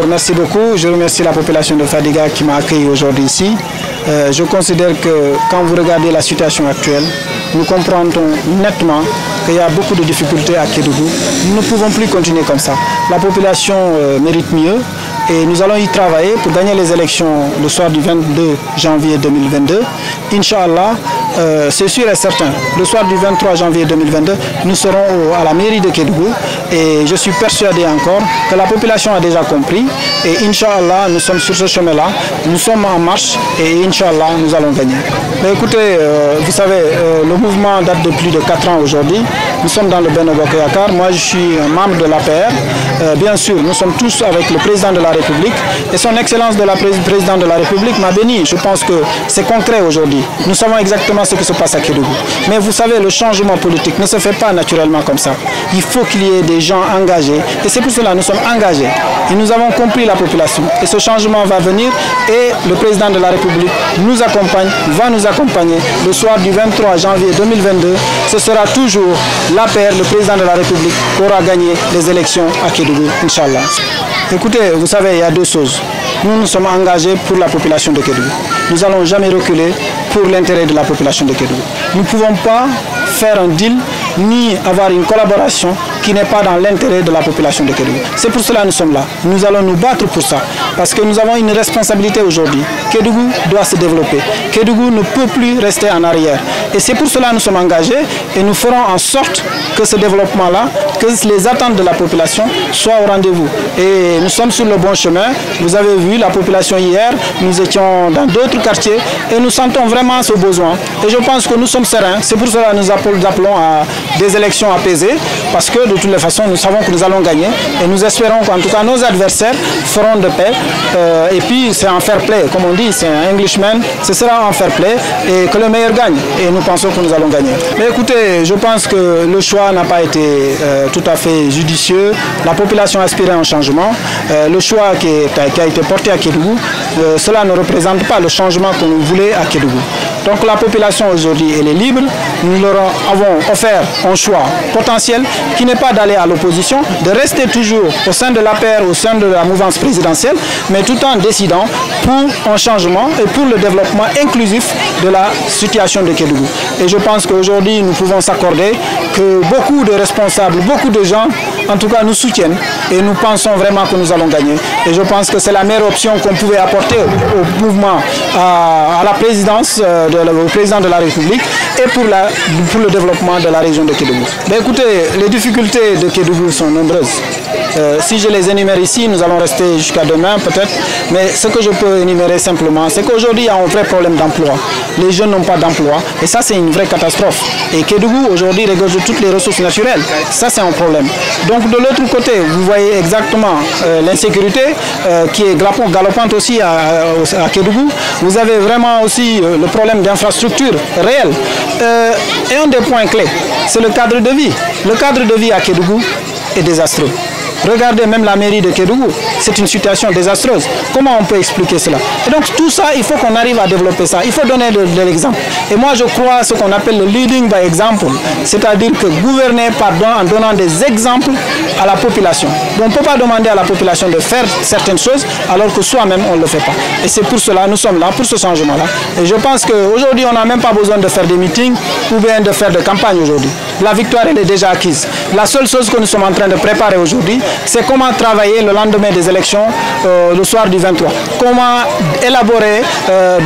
Merci beaucoup. Je remercie la population de Fadiga qui m'a accueilli aujourd'hui ici. Je considère que quand vous regardez la situation actuelle, nous comprenons nettement qu'il y a beaucoup de difficultés à Kédougou. Nous ne pouvons plus continuer comme ça. La population mérite mieux et nous allons y travailler pour gagner les élections le soir du 22 janvier 2022. Inch'Allah, c'est sûr et certain, le soir du 23 janvier 2022, nous serons à la mairie de Kédougou et je suis persuadé encore que la population a déjà compris et Inch'Allah, nous sommes sur ce chemin-là, nous sommes en marche et Inch'Allah, nous allons gagner. Mais écoutez, vous savez, le mouvement date de plus de 4 ans aujourd'hui. Nous sommes dans le Benno Bokk Yakaar. Moi, je suis un membre de l'APR. Bien sûr, nous sommes tous avec le président de la République et son excellence de la président de la République m'a béni. Je pense que c'est concret aujourd'hui. Nous savons exactement ce qui se passe à Kédougou. Mais vous savez, le changement politique ne se fait pas naturellement comme ça. Il faut qu'il y ait des gens engagés et c'est pour cela que nous sommes engagés. Et nous avons compris la population. Et ce changement va venir et le président de la République nous accompagne, va nous accompagner. Le soir du 23 janvier 2022, ce sera toujours l'APR, le président de la République, qui aura gagné les élections à Kédougou, Inch'Allah. Écoutez, vous savez, il y a deux choses. Nous sommes engagés pour la population de Kédougou. Nous n'allons jamais reculer pour l'intérêt de la population de Kédougou. Nous ne pouvons pas faire un deal ni avoir une collaboration qui n'est pas dans l'intérêt de la population de Kédougou. C'est pour cela que nous sommes là. Nous allons nous battre pour ça. Parce que nous avons une responsabilité aujourd'hui. Kédougou doit se développer. Kédougou ne peut plus rester en arrière. Et c'est pour cela que nous sommes engagés et nous ferons en sorte que ce développement-là, que les attentes de la population soient au rendez-vous. Et nous sommes sur le bon chemin. Vous avez vu la population hier, nous étions dans d'autres quartiers et nous sentons vraiment ce besoin. Et je pense que nous sommes sereins. C'est pour cela que nous appelons à des élections apaisées parce que de toutes les façons, nous savons que nous allons gagner et nous espérons qu'en tout cas nos adversaires feront de paix. Et puis c'est en fair play, comme on dit, c'est un Englishman, ce sera en fair play et que le meilleur gagne. Et nous pensons que nous allons gagner. Mais écoutez, je pense que le choix n'a pas été tout à fait judicieux. La population aspirait à un changement. Le choix qui a été porté à Kédougou, cela ne représente pas le changement que nous voulons à Kédougou. Donc la population aujourd'hui, elle est libre. Nous leur avons offert un choix potentiel qui n'est pas d'aller à l'opposition, de rester toujours au sein de l'APR, au sein de la mouvance présidentielle, mais tout en décidant pour un changement et pour le développement inclusif de la situation de Kédougou. Et je pense qu'aujourd'hui, nous pouvons s'accorder que beaucoup de responsables, beaucoup de gens, en tout cas, nous soutiennent et nous pensons vraiment que nous allons gagner. Et je pense que c'est la meilleure option qu'on pouvait apporter au mouvement, à la présidence, au président de la République et pour le développement de la région de Kédougou. Mais écoutez, les difficultés de Kédougou sont nombreuses. Si je les énumère ici, nous allons rester jusqu'à demain peut-être, mais ce que je peux énumérer simplement, c'est qu'aujourd'hui il y a un vrai problème d'emploi. Les jeunes n'ont pas d'emploi et ça c'est une vraie catastrophe. Et Kédougou aujourd'hui regorge de toutes les ressources naturelles. Ça c'est un problème. Donc de l'autre côté, vous voyez exactement l'insécurité qui est galopante aussi à Kédougou. Vous avez vraiment aussi le problème d'infrastructure réelle. Et un des points clés, c'est le cadre de vie. Le cadre de vie à Kédougou est désastreux. Regardez même la mairie de Kédougou, c'est une situation désastreuse. Comment on peut expliquer cela? Et donc tout ça, il faut qu'on arrive à développer ça. Il faut donner de l'exemple. Et moi je crois à ce qu'on appelle le leading by example, c'est-à-dire que gouverner en donnant des exemples à la population. On ne peut pas demander à la population de faire certaines choses alors que soi-même on ne le fait pas. Et c'est pour cela, nous sommes là, pour ce changement-là. Et je pense qu'aujourd'hui on n'a même pas besoin de faire des meetings ou bien de faire des campagnes aujourd'hui. La victoire elle est déjà acquise. La seule chose que nous sommes en train de préparer aujourd'hui, c'est comment travailler le lendemain des élections, le soir du 23. Comment élaborer,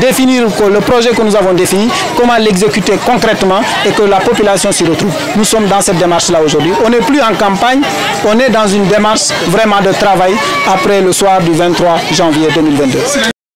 définir le projet que nous avons défini, comment l'exécuter concrètement et que la population s'y retrouve. Nous sommes dans cette démarche-là aujourd'hui. On n'est plus en campagne, on est dans une démarche vraiment de travail après le soir du 23 janvier 2022.